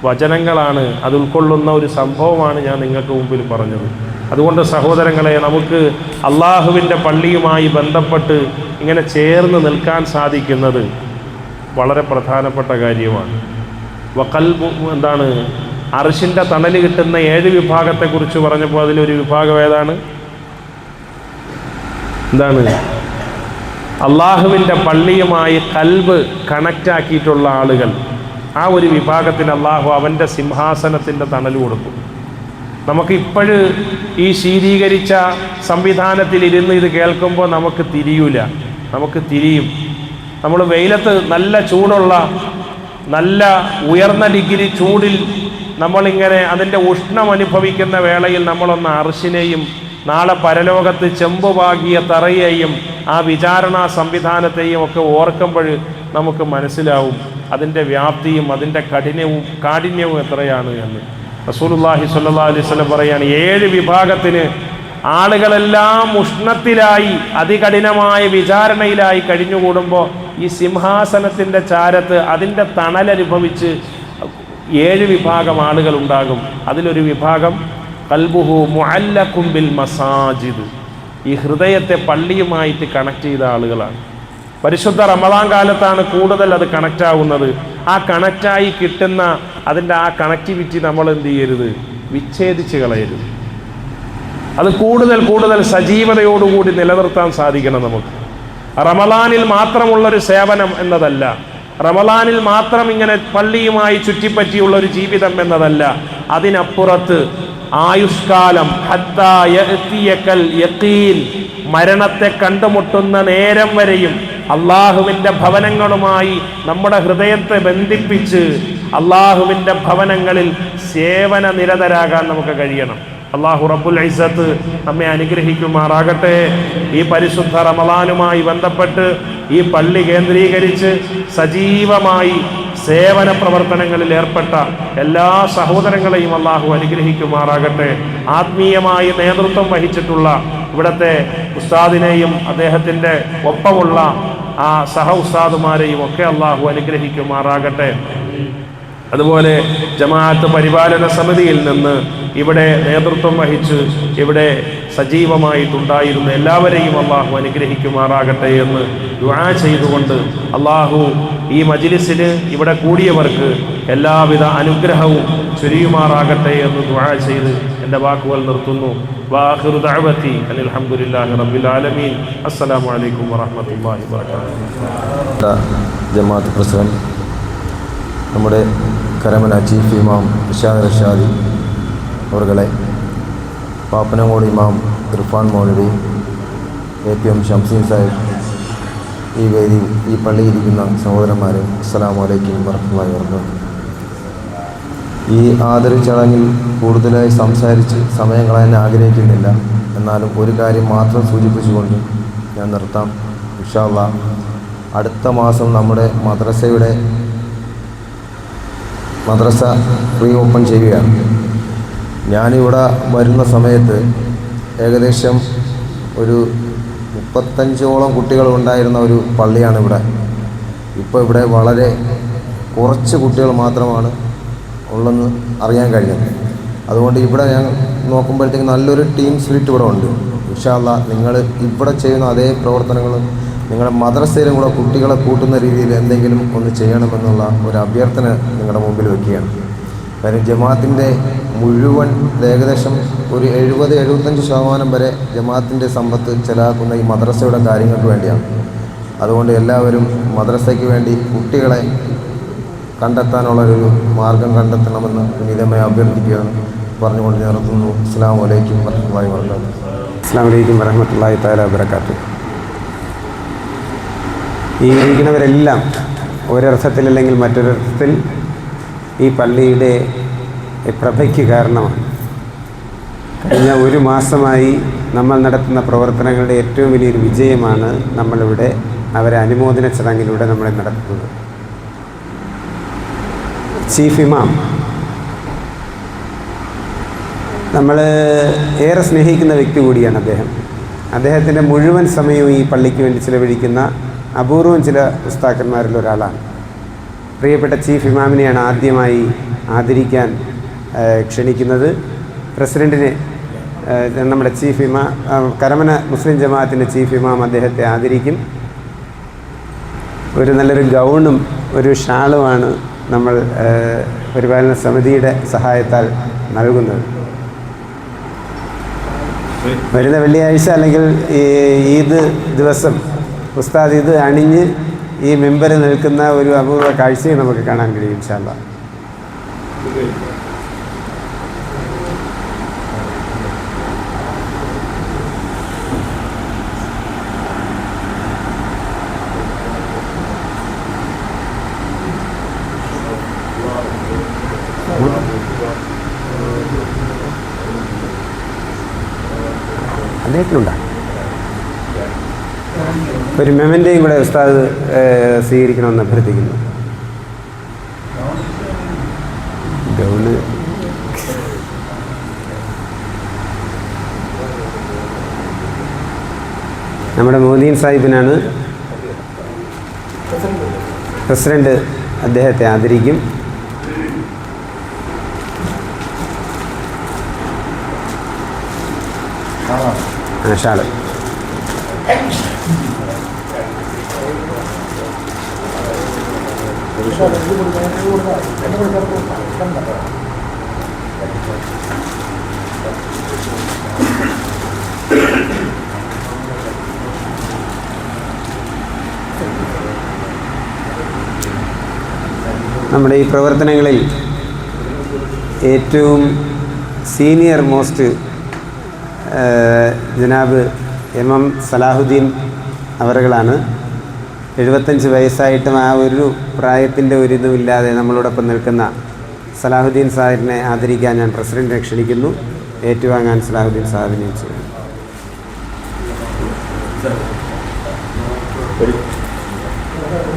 വചനങ്ങളാണ്, അത് ഉൾക്കൊള്ളുന്ന ഒരു സംഭവമാണ് ഞാൻ നിങ്ങൾക്ക് മുമ്പിൽ പറഞ്ഞത്. അതുകൊണ്ട് സഹോദരങ്ങളെ, നമുക്ക് അള്ളാഹുവിൻ്റെ പള്ളിയുമായി ബന്ധപ്പെട്ട് ഇങ്ങനെ ചേർന്ന് നിൽക്കാൻ സാധിക്കുന്നത് വളരെ പ്രധാനപ്പെട്ട കാര്യമാണ്. അർശിൻ്റെ തണൽ കിട്ടുന്ന 7 വിഭാഗത്തെക്കുറിച്ച് പറഞ്ഞപ്പോൾ അതിലൊരു വിഭാഗം ഏതാണ്? അള്ളാഹുവിൻ്റെ പള്ളിയുമായി കൽബ് കണക്റ്റാക്കിയിട്ടുള്ള ആളുകൾ. ആ ഒരു വിഭാഗത്തിന് അള്ളാഹു അവൻ്റെ സിംഹാസനത്തിൻ്റെ തണൽ കൊടുക്കും. നമുക്ക് ഇപ്പോഴും ഈ ശീതീകരിച്ച സംവിധാനത്തിലിരുന്ന് ഇത് കേൾക്കുമ്പോൾ നമുക്ക് തിരിയും. നമ്മൾ വെയിലത്ത് നല്ല ചൂടുള്ള നല്ല ഉയർന്ന ഡിഗ്രി ചൂടിൽ നമ്മളിങ്ങനെ അതിൻ്റെ ഉഷ്ണം അനുഭവിക്കുന്ന വേളയിൽ നമ്മളൊന്ന് അർശിനെയും നാളെ പരലോകത്ത് ചെമ്പുപാകിയ തറയെയും ആ വിചാരണാ സംവിധാനത്തെയും ഒക്കെ ഓർക്കുമ്പോൾ നമുക്ക് മനസ്സിലാവും അതിൻ്റെ വ്യാപ്തിയും അതിൻ്റെ കാഠിന്യവും എത്രയാണ് എന്ന്. റസൂലുള്ളാഹി സ്വല്ലല്ലാഹു അലൈഹി വസല്ലം പറയാണ്, 7 വിഭാഗത്തിന് ആളുകളെല്ലാം ഉഷ്ണത്തിലായി അതികഠിനമായ വിചാരണയിലായി കഴിഞ്ഞുകൂടുമ്പോൾ ഈ സിംഹാസനത്തിൻ്റെ ചാരത്ത് അതിൻ്റെ തണലനുഭവിച്ച് 7 വിഭാഗം ആളുകൾ ഉണ്ടാകും. അതിലൊരു വിഭാഗം ഖൽബുഹു മുഅല്ലഖും ബിൽ മസാജിദ്, ഈ ഹൃദയത്തെ പള്ളിയുമായിട്ട് കണക്ട് ചെയ്ത ആളുകളാണ്. പരിശുദ്ധ റമദാൻ കാലത്താണ് കൂടുതൽ അത് കണക്റ്റ് ആവുന്നത്. ആ കണക്റ്റായി കിട്ടുന്ന അതിൻ്റെ ആ കണക്ടിവിറ്റി നമ്മൾ എന്ത് ചെയ്യരുത്? വിച്ഛേദിച്ച് കളയരുത്. അത് കൂടുതൽ സജീവതയോടുകൂടി നിലനിർത്താൻ സാധിക്കണം നമുക്ക്. റമദാനിൽ മാത്രമുള്ളൊരു സേവനം എന്നതല്ല, റമദാനിൽ മാത്രം ഇങ്ങനെ പള്ളിയുമായി ചുറ്റിപ്പറ്റിയുള്ളൊരു ജീവിതം എന്നതല്ല. അതിനപ്പുറത്ത് ആയുഷ്കാലം ഹത്താ യഅ്തിയകൽ യഖീൻ, മരണത്തെ കണ്ടുമുട്ടുന്ന നേരം വരെയും അള്ളാഹുവിൻ്റെ ഭവനങ്ങളുമായി നമ്മുടെ ഹൃദയത്തെ ബന്ധിപ്പിച്ച് അള്ളാഹുവിൻ്റെ ഭവനങ്ങളിൽ സേവന നിരതരാകാൻ നമുക്ക് കഴിയണം. അള്ളാഹു റബ്ബുൽ ഇസ്സത്ത് നമ്മെ അനുഗ്രഹിക്കുമാറാകട്ടെ. ഈ പരിശുദ്ധ റമദാനുമായി ബന്ധപ്പെട്ട് ഈ പള്ളി കേന്ദ്രീകരിച്ച് സജീവമായി സേവന പ്രവർത്തനങ്ങളിൽ ഏർപ്പെട്ട എല്ലാ സഹോദരങ്ങളെയും അള്ളാഹു അനുഗ്രഹിക്കുമാറാകട്ടെ. ആത്മീയമായി നേതൃത്വം വഹിച്ചിട്ടുള്ള ഇവിടുത്തെ ഉസ്താദിനെയും അദ്ദേഹത്തിൻ്റെ ഒപ്പമുള്ള ആ സഹ ഉസ്താദുമാരെയും ഒക്കെ അള്ളാഹു അനുഗ്രഹിക്കുമാറാകട്ടെ. അതുപോലെ ജമാഅത്ത് പരിപാലന സമിതിയിൽ നിന്ന് ഇവിടെ നേതൃത്വം വഹിച്ച് ഇവിടെ സജീവമായിട്ടുണ്ടായിരുന്ന എല്ലാവരെയും അള്ളാഹു അനുഗ്രഹിക്കുമാറാകട്ടെ എന്ന് ദുആ ചെയ്തുകൊണ്ട് അള്ളാഹു ഈ മജ്ലിസിന് ഇവിടെ കൂടിയവർക്ക് എല്ലാവിധ അനുഗ്രഹവും ചൊരിയുമാറാകട്ടെ എന്ന് ദുആ ചെയ്ത് എൻ്റെ വാക്കുകൾ നിർത്തുന്നു. വആഖിറു ദഅവതി അനിൽ ഹംദുലില്ലാഹി റബ്ബിൽ ആലമീൻ. അസ്സലാമു അലൈക്കും വറഹ്മത്തുള്ളാഹി വബറകാതുഹു. ജമാഅത്ത് പ്രസിഡന്റ് നമ്മുടെ കരമന ചീഫ് ഇമാം ഇർഷാദ് റഷാദി അവർകളെ, പാപ്പനങ്ങോട് ഇമാം ഇർഫാൻ മൗലവി, APM ഷംസീൻ സാഹിബ്, ഈ വേദി ഈ പള്ളിയിരിക്കുന്ന സഹോദരന്മാരെ, അസ്സലാമു അലൈക്കും വറഹ്മത്തുള്ളാഹി വബറകാതുഹു. ഈ ആദര ചടങ്ങിൽ കൂടുതലായി സംസാരിച്ച് സമയം കളയാൻ ആഗ്രഹിക്കുന്നില്ല. എന്നാലും ഒരു കാര്യം മാത്രം സൂചിപ്പിച്ചുകൊണ്ട് ഞാൻ നിർത്താം. ഇൻഷാ അല്ലാഹ് അടുത്ത മാസം നമ്മുടെ മദ്രസ റീ ഓപ്പൺ ചെയ്യുകയാണ്. ഞാനിവിടെ വരുന്ന സമയത്ത് ഏകദേശം ഒരു 35ഓളം കുട്ടികൾ ഉണ്ടായിരുന്ന ഒരു പള്ളിയാണ് ഇവിടെ. ഇപ്പോൾ ഇവിടെ വളരെ കുറച്ച് കുട്ടികൾ മാത്രമാണ് ഉള്ളെന്ന് അറിയാൻ കഴിഞ്ഞത്. അതുകൊണ്ട് ഇവിടെ ഞാൻ നോക്കുമ്പോഴത്തേക്ക് നല്ലൊരു ടീം സ്പിരിറ്റ് ഇവിടെ ഉണ്ട്. ഇൻഷാ അല്ലാഹ് നിങ്ങൾ ഇവിടെ ചെയ്യുന്ന അതേ പ്രവർത്തനങ്ങൾ നിങ്ങളുടെ മദ്രസയിലും കൂടെ കുട്ടികളെ കൂട്ടുന്ന രീതിയിൽ എന്തെങ്കിലും ഒന്ന് ചെയ്യണമെന്നുള്ള ഒരു അഭ്യർത്ഥന നിങ്ങളുടെ മുമ്പിൽ വയ്ക്കുകയാണ്. കാര്യം ജമാഅത്തിൻ്റെ മുഴുവൻ ഏകദേശം ഒരു 70-75% വരെ ജമാഅത്തിൻ്റെ സമ്പത്ത് ചെലവാക്കുന്ന ഈ മദ്രസയുടെ കാര്യങ്ങൾക്ക് വേണ്ടിയാണ്. അതുകൊണ്ട് എല്ലാവരും മദ്രസയ്ക്ക് വേണ്ടി കുട്ടികളെ കണ്ടെത്താനുള്ളൊരു മാർഗം കണ്ടെത്തണമെന്ന് വിനീതമായി അഭ്യർത്ഥിക്കുകയാണ് പറഞ്ഞുകൊണ്ട് ഞാൻ നിർത്തുന്നു. അസ്സലാമു അലൈക്കും വറഹ്മത്തുള്ളാഹി വബറകാതുഹു. അസ്സലാമു അലൈക്കും വറഹ്മത്തുള്ളാഹി തആല വബറകാതുഹു. ഈ ഇരിക്കുന്നവരെല്ലാം ഒരർത്ഥത്തിലല്ലെങ്കിൽ മറ്റൊരർത്ഥത്തിൽ ഈ പള്ളിയുടെ പ്രഭയ്ക്ക് കാരണമാണ്. കഴിഞ്ഞ ഒരു മാസമായി നമ്മൾ നടത്തുന്ന പ്രവർത്തനങ്ങളുടെ ഏറ്റവും വലിയൊരു വിജയമാണ് നമ്മളിവിടെ അവരെ അനുമോദന ചടങ്ങിലൂടെ നമ്മളെ നടത്തുന്നത്. ചീഫ് ഇമാം നമ്മൾ ഏറെ സ്നേഹിക്കുന്ന വ്യക്തി കൂടിയാണ് അദ്ദേഹത്തിൻ്റെ മുഴുവൻ സമയവും ഈ പള്ളിക്ക് വേണ്ടി ചിലവഴിക്കുന്ന അപൂർവം ചില ഉസ്താക്കന്മാരിൽ ഒരാളാണ്. പ്രിയപ്പെട്ട ചീഫ് ഇമാമിനെയാണ് ആദ്യമായി ആദരിക്കാൻ ക്ഷണിക്കുന്നത്. പ്രസിഡൻറ്റിനെ നമ്മുടെ ചീഫ് ഇമാം കരമന മുസ്ലിം ജമാഅത്തിൻ്റെ ചീഫ് ഇമാം അദ്ദേഹത്തെ ആദരിക്കും. ഒരു നല്ലൊരു ഗൗണും ഒരു ഷാളുമാണ് നമ്മൾ പരിപാലന സമിതിയുടെ സഹായത്താൽ നൽകുന്നത്. വരുന്ന വെള്ളിയാഴ്ച അല്ലെങ്കിൽ ഈദ് ദിവസം ഉസ്താദ് ഇത് അണിഞ്ഞ് ഈ മെമ്പർ നിൽക്കുന്ന ഒരു അപൂർവ കാഴ്ചയും നമുക്ക് കാണാൻ കഴിയും ഇൻഷാ അല്ലാഹ്. അദ്ദേഹത്തിനുണ്ടാ ഒരു മെമൻ്റെയും കൂടെ ഉസ്താദ് സ്വീകരിക്കണമെന്ന് അഭ്യർത്ഥിക്കുന്നു. ഗൗണ് നമ്മുടെ മോദീൻ സാഹിബിനാണ് പ്രസിഡന്റ്, അദ്ദേഹത്തെ ആദരിക്കും. ഷാള് നമ്മുടെ ഈ പ്രവർത്തനങ്ങളിൽ ഏറ്റവും സീനിയർ മോസ്റ്റ് ജനാബ് എം സലാഹുദ്ദീൻ അവറുകളാണ്. 75 വയസ്സായിട്ടും ആ ഒരു പ്രായത്തിൻ്റെ ഒരിതുമില്ലാതെ നമ്മളോടൊപ്പം നിൽക്കുന്ന സലാഹുദ്ദീൻ സാഹിബിനെ ആദരിക്കാൻ ഞാൻ പ്രസിഡന്റിനെ ക്ഷണിക്കുന്നു. ഏറ്റുവാങ്ങാൻ സലാഹുദ്ദീൻ സാഹിബിനെ ചെയ്യുന്നു.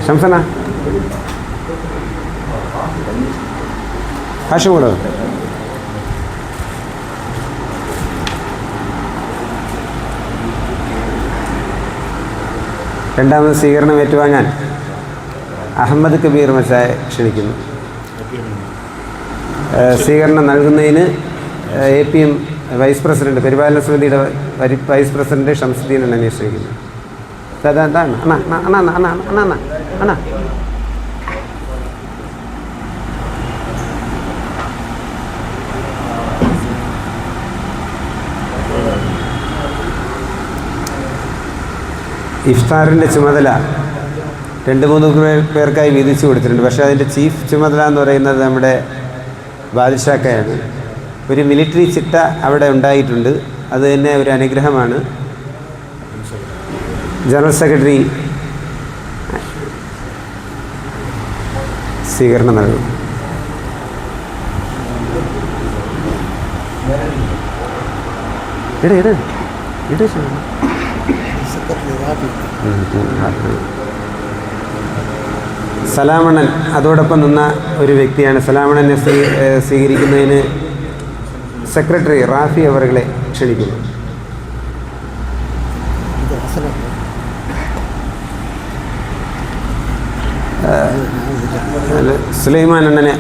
ഷംസന കാശുകൂടോ രണ്ടാമത് സ്വീകരണം ഏറ്റുവാങ്ങാൻ അഹമ്മദ് കബീർ മച്ചായെ ക്ഷണിക്കുന്നു. സ്വീകരണം നൽകുന്നതിന് APM വൈസ് പ്രസിഡന്റ്, പരിപാലന സമിതിയുടെ വൈസ് പ്രസിഡന്റ് ഷംസുദ്ദീൻ എന്നെ ക്ഷണിക്കുന്നു. അതാണ് അണ്ണാ അണ്ണാ അണ്ണാ അണ്ണാ അണ്ണാ അണ്ണാ ഇഫ്താറിൻ്റെ ചുമതല 2-3 പേർക്കായി വീതിച്ചു കൊടുത്തിട്ടുണ്ട്. പക്ഷേ അതിൻ്റെ ചീഫ് ചുമതല എന്ന് പറയുന്നത് നമ്മുടെ ബാദിഷാക്കയാണ്. ഒരു മിലിറ്ററി ചിട്ട അവിടെ ഉണ്ടായിട്ടുണ്ട്. അത് തന്നെ ഒരു അനുഗ്രഹമാണ്. ജനറൽ സെക്രട്ടറി സ്വീകരണം നൽകും. സലാമണ്ണൻ അതോടൊപ്പം നിന്ന ഒരു വ്യക്തിയാണ്. സലാമണ്ണനെ സ്വീകരിക്കുന്നതിന് സെക്രട്ടറി റാഫി അവരെ ക്ഷണിക്കുന്നു. സുലൈമാൻ അണ്ണനെ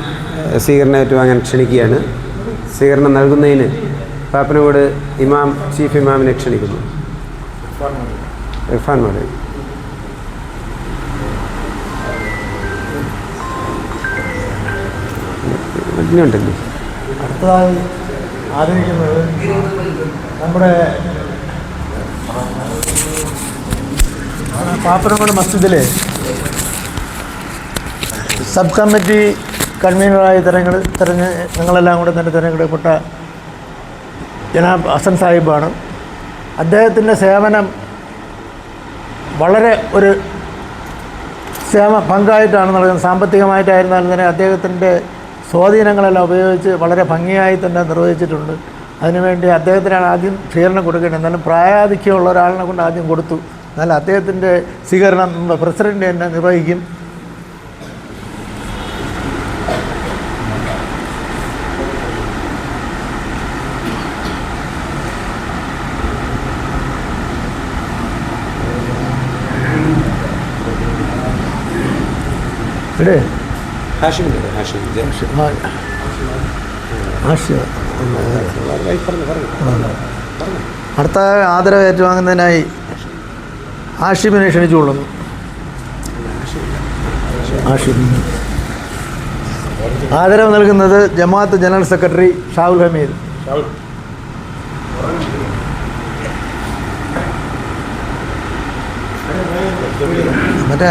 സ്വീകരണം ഏറ്റുവാങ്ങാൻ ക്ഷണിക്കുകയാണ്. സ്വീകരണം നൽകുന്നതിന് പാപ്പനോട് ഇമാം ചീഫ് ഇമാമിനെ ക്ഷണിക്കുന്നു. ഇർഫാൻ മൗലവി. ഉണ്ടല്ലേ. അടുത്തതായി ആദരിക്കുന്നത് നമ്മുടെ പാപ്പനംകോട് മസ്ജിദിലെ സബ് കമ്മിറ്റി കൺവീനറായി ഞങ്ങളെല്ലാം കൂടെ തന്നെ തിരഞ്ഞെടുക്കപ്പെട്ട ജനാബ് ഹസൻ സാഹിബാണ്. അദ്ദേഹത്തിൻ്റെ സേവനം വളരെ ഒരു പങ്കായിട്ടാണ് നൽകുന്നത്. സാമ്പത്തികമായിട്ടായിരുന്നാലും തന്നെ അദ്ദേഹത്തിൻ്റെ സ്വാധീനങ്ങളെല്ലാം ഉപയോഗിച്ച് വളരെ ഭംഗിയായി തന്നെ നിർവഹിച്ചിട്ടുണ്ട്. അതിനുവേണ്ടി അദ്ദേഹത്തിനാണ് ആദ്യം സ്വീകരണം കൊടുക്കേണ്ടത്. എന്നാലും പ്രായാധിക്യമുള്ള ഒരാളിനെ കൊണ്ട് ആദ്യം കൊടുത്തു. എന്നാൽ അദ്ദേഹത്തിൻ്റെ സ്വീകരണം പ്രസിഡൻ്റ് തന്നെ നിർവഹിക്കും. അടുത്ത ആദരവ് ഏറ്റുവാങ്ങുന്നതിനായി ആഷിമിനെ ക്ഷണിച്ചുകൊള്ളുന്നു. ആദരവ് നൽകുന്നത് ജമാഅത്ത് ജനറൽ സെക്രട്ടറി ഷാവുൽ ഹമീദ്. മറ്റേ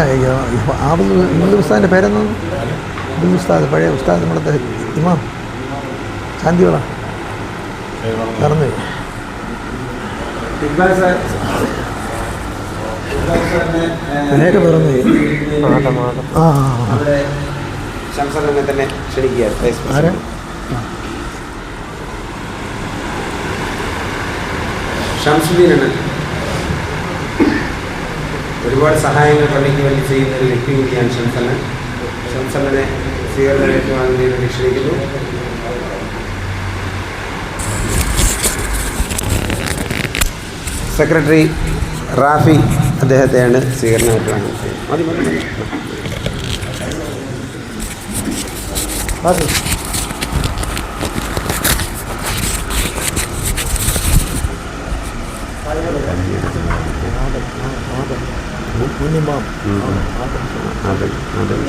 ഇംഗ്ലീഷ് ഉസ്താദിൻ്റെ പേരെന്നാണ്? ഇംഗ്ലീഷ് ഉസ്താദ്, പഴയ ഉസ്താദ്, നമ്മുടെ ഇമാം ശാന്തിവിള പറഞ്ഞു. നേരെ പറഞ്ഞു. തന്നെ ക്ഷണിക്കുക. ഷംസുദ്ദീനാണ്. ഒരുപാട് സഹായങ്ങൾ പള്ളിക്ക് വേണ്ടി ചെയ്യുന്ന ഒരു വ്യക്തി കൂടിയാണ് ഷംസണ്ണൻ. ഷംസണ്ണനെ സ്വീകരണം ഏറ്റുവാങ്ങുന്നതിന് വേണ്ടി ക്ഷണിക്കുന്നു. സെക്രട്ടറി റാഫി അദ്ദേഹത്തെയാണ് സ്വീകരണം ഏറ്റുവാങ്ങുന്നത്.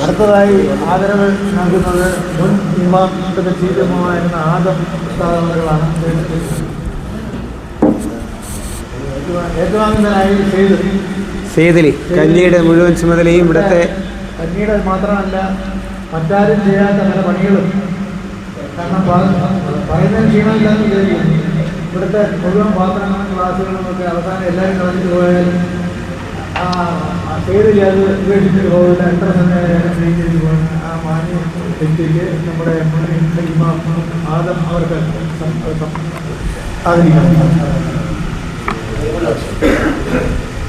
അടുത്തതായി ആദരവ് നൽകുന്നത് മുൻ ഇമാമിന്റെ ചീഫ് ഇമാമായിരുന്ന ആദം ഉസ്താദുകളാണ്. ഏറ്റുവാങ്ങുന്നതിനായി സെയ്ദലി കഞ്ഞിയുടെ മുഴുവൻ ചുമതലയും ഇവിടുത്തെ കഞ്ഞിയുടെ മാത്രമല്ല മറ്റാരും ചെയ്യാത്ത പല പണികളും, കാരണം പറയുന്നതിന് ക്ഷീണമില്ലാന്ന് വിചാരിക്കുന്നു. ഇവിടുത്തെ മുഴുവൻ പാത്രങ്ങളും ക്ലാസ്സുകളും ഒക്കെ അവസാനം എല്ലാവരും കളഞ്ഞിട്ട് പോയാലും സെയ്ദലി അത് ഉപേക്ഷിച്ചിട്ട് പോകില്ല. എത്ര തന്നെ ചെയ്തിട്ട് പോകണം. ആ മാന്യ വ്യക്തിക്ക് നമ്മുടെ ഇമാം ആദം അവർക്ക് ആദരിക്കണം.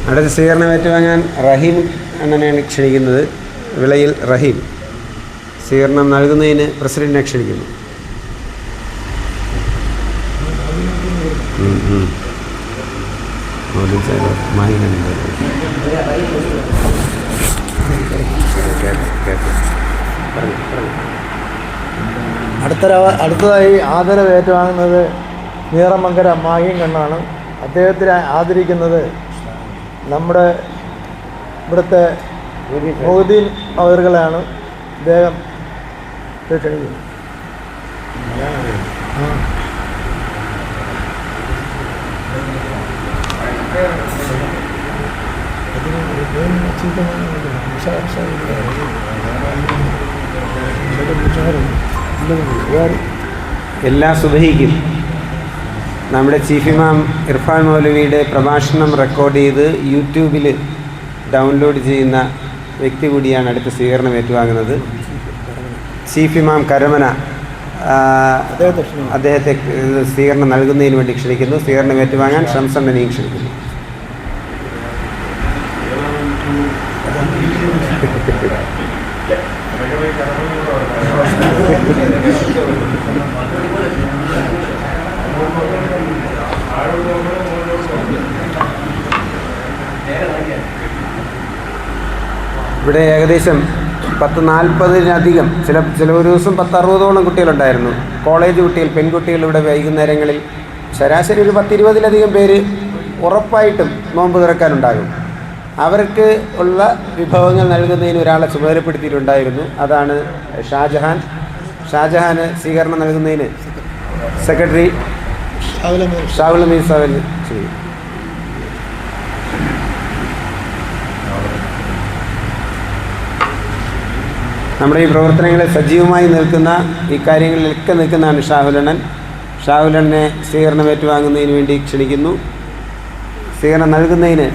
അടുത്ത സ്വീകരണം ഏറ്റുവാങ്ങാൻ റഹീം അണ്ണനെയാണ് ക്ഷണിക്കുന്നത്. വിളയിൽ റഹീം സ്വീകരണം നൽകുന്നതിന് പ്രസിഡന്റിനെ ക്ഷണിക്കുന്നു. അടുത്തതായി ആദരവ് ഏറ്റുവാങ്ങുന്നത് നീറമങ്കര മാഹിം കണ്ണാണ്. അദ്ദേഹത്തിനെ ആദരിക്കുന്നത് നമ്മുടെ ഇവിടുത്തെ മൊഹീദ്ദീൻ അവറുകളാണ്. അദ്ദേഹം ക്ഷണിക്കുന്നു. എല്ലാ സുബഹിക്കും നമ്മുടെ ചീഫ് ഇമാം ഇർഫാൻ മൗലവിയുടെ പ്രഭാഷണം റെക്കോർഡ് ചെയ്ത് യൂട്യൂബിൽ ഡൗൺലോഡ് ചെയ്യുന്ന വ്യക്തി കൂടിയാണ് അടുത്ത സ്വീകരണം ഏറ്റുവാങ്ങുന്നത്. ചീഫ് ഇമാം കരമന അദ്ദേഹത്തെ സ്വീകരണം നൽകുന്നതിന് വേണ്ടി ക്ഷണിക്കുന്നു. സ്വീകരണം ഏറ്റുവാങ്ങാൻ ഷംസണ്ണനെയും ക്ഷണിക്കുന്നു. ഇവിടെ ഏകദേശം 10-40-ലധികം ചില ഒരു ദിവസം 10-60ഓളം കുട്ടികളുണ്ടായിരുന്നു. കോളേജ് കുട്ടികൾ, പെൺകുട്ടികൾ ഇവിടെ വൈകുന്നേരങ്ങളിൽ ശരാശരി ഒരു 10-20-ലധികം പേര് ഉറപ്പായിട്ടും നോമ്പ് തുറക്കാനുണ്ടാകും. അവർക്ക് ഉള്ള വിഭവങ്ങൾ നൽകുന്നതിന് ഒരാളെ ചുമതലപ്പെടുത്തിയിട്ടുണ്ടായിരുന്നു. അതാണ് ഷാജഹാന് സ്വീകരണം നൽകുന്നതിന് സെക്രട്ടറി ഷാവുൽ അമീർ സാഹിബ് ചെയ്യും. നമ്മുടെ ഈ പ്രവർത്തനങ്ങളിൽ സജീവമായി നിൽക്കുന്ന ഈ കാര്യങ്ങളിലൊക്കെ നിൽക്കുന്നതാണ് ഷാഹുലണ്ണനെ സ്വീകരണം ഏറ്റുവാങ്ങുന്നതിന് വേണ്ടി ക്ഷണിക്കുന്നു. സ്വീകരണം നൽകുന്നതിന്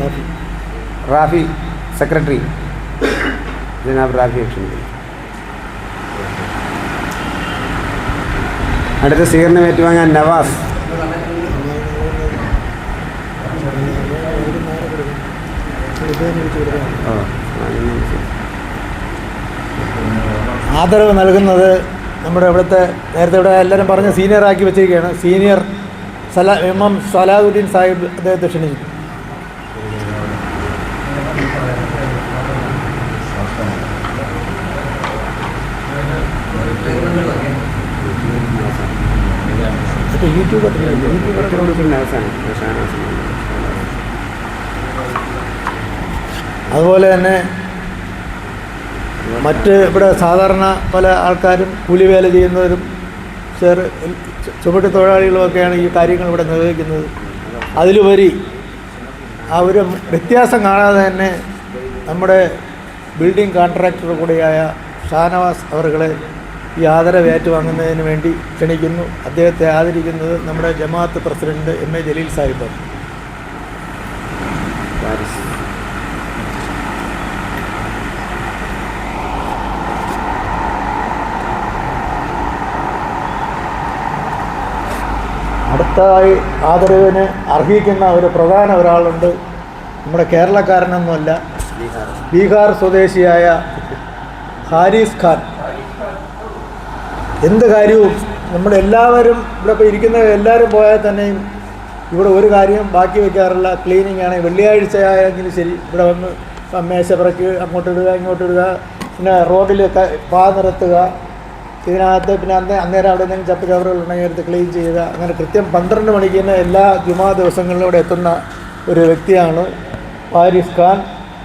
റാഫി സെക്രട്ടറി ജനാബ് റാഫിയെ ക്ഷണിക്കുന്നു. അടുത്ത സ്വീകരണം ഏറ്റുവാങ്ങാൻ നവാസ്. ആദരവ് നൽകുന്നത് നമ്മുടെ ഇവിടുത്തെ നേരത്തെ ഇവിടെ എല്ലാവരും പറഞ്ഞ് സീനിയറാക്കി വെച്ചിരിക്കുകയാണ്. സീനിയർ ഇമാം സലാഹുദ്ദീൻ സാഹിബ് അദ്ദേഹത്തെ ക്ഷണിച്ചു. അതുപോലെ തന്നെ മറ്റ് ഇവിടെ സാധാരണ പല ആൾക്കാരും കൂലിവേല ചെയ്യുന്നവരും ചുമട്ട് തൊഴിലാളികളുമൊക്കെയാണ് ഈ കാര്യങ്ങൾ ഇവിടെ നിർവഹിക്കുന്നത്. അതിലുപരി ആ ഒരു വ്യത്യാസം കാണാതെ തന്നെ നമ്മുടെ ബിൽഡിംഗ് കോൺട്രാക്ടർ കൂടിയായ ഷാനവാസ് അവരുകളെ ഈ ആദരവ് ഏറ്റുവാങ്ങുന്നതിന് വേണ്ടി ക്ഷണിക്കുന്നു. അദ്ദേഹത്തെ ആദരിക്കുന്നത് നമ്മുടെ ജമാഅത്ത് പ്രസിഡന്റ് MA ജലീൽ സാഹിബ്. അടുത്തതായി ആദരവിന് അർഹിക്കുന്ന ഒരു പ്രധാന ഒരാളുണ്ട്. നമ്മുടെ കേരളക്കാരനൊന്നുമല്ല, ബീഹാർ സ്വദേശിയായ ഹാരിസ് ഖാൻ. എന്ത് കാര്യവും നമ്മളെല്ലാവരും ഇവിടെ ഇപ്പോൾ ഇരിക്കുന്ന എല്ലാവരും പോയാൽ തന്നെയും ഇവിടെ ഒരു കാര്യം ബാക്കി വയ്ക്കാറില്ല. ക്ലീനിങ് ആണ്. വെള്ളിയാഴ്ച ആയെങ്കിലും ശരി ഇവിടെ വന്ന് മേശപ്പുറക്ക് അങ്ങോട്ടിടുക ഇങ്ങോട്ടിടുക, പിന്നെ റോഡിൽ പാ നിരത്തുക, ഇതിനകത്ത് പിന്നെ അന്നേരം അവിടെ എന്തെങ്കിലും ചപ്പ് ചവറുകൾ ഉണ്ടെങ്കിൽ എടുത്ത് ക്ലീൻ ചെയ്യുക. അങ്ങനെ കൃത്യം 12 മണിക്ക് തന്നെ എല്ലാ ജുമാ ദിവസങ്ങളിലും ഇവിടെ എത്തുന്ന ഒരു വ്യക്തിയാണ് ഹാരിസ് ഖാൻ.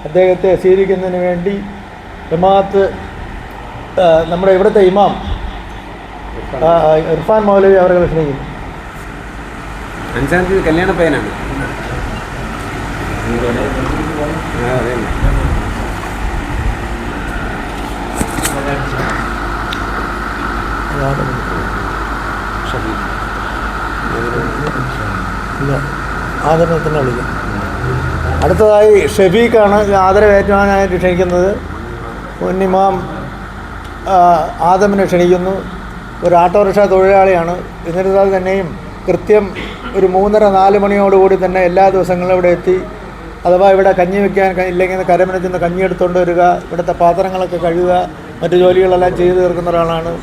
അദ്ദേഹത്തെ സ്വീകരിക്കുന്നതിന് വേണ്ടി ജമാഅത്ത് നമ്മുടെ ഇവിടുത്തെ ഇമാം ഇർഫാൻ മൗലവി അവരെ ക്ഷണിക്കുന്നു. 5-ാം തീയതി കല്യാണ പയ്യനാണ്. ആദരവത്തിന് വിളിക്കാം. അടുത്തതായി ഷെഫീഖാണ് ആദരവ് ഏറ്റുവാങ്ങാനായിട്ട് ക്ഷണിക്കുന്നത്. ഇമാം ആദമിനെ ക്ഷണിക്കുന്നു. ഒരു ഓട്ടോറിക്ഷ തൊഴിലാളിയാണ്. എന്നിരുന്നാൽ തന്നെയും കൃത്യം ഒരു 3:30-4 മണിയോടുകൂടി തന്നെ എല്ലാ ദിവസങ്ങളും ഇവിടെ എത്തി, അഥവാ ഇവിടെ കഞ്ഞി വയ്ക്കാൻ ഇല്ലെങ്കിൽ കരമനത്തിൽ നിന്ന് കഞ്ഞി എടുത്തുകൊണ്ട് വരിക, ഇവിടുത്തെ പാത്രങ്ങളൊക്കെ കഴുകുക, മറ്റു ജോലികളെല്ലാം ചെയ്തു തീർക്കുന്ന ഒരാളാണ്.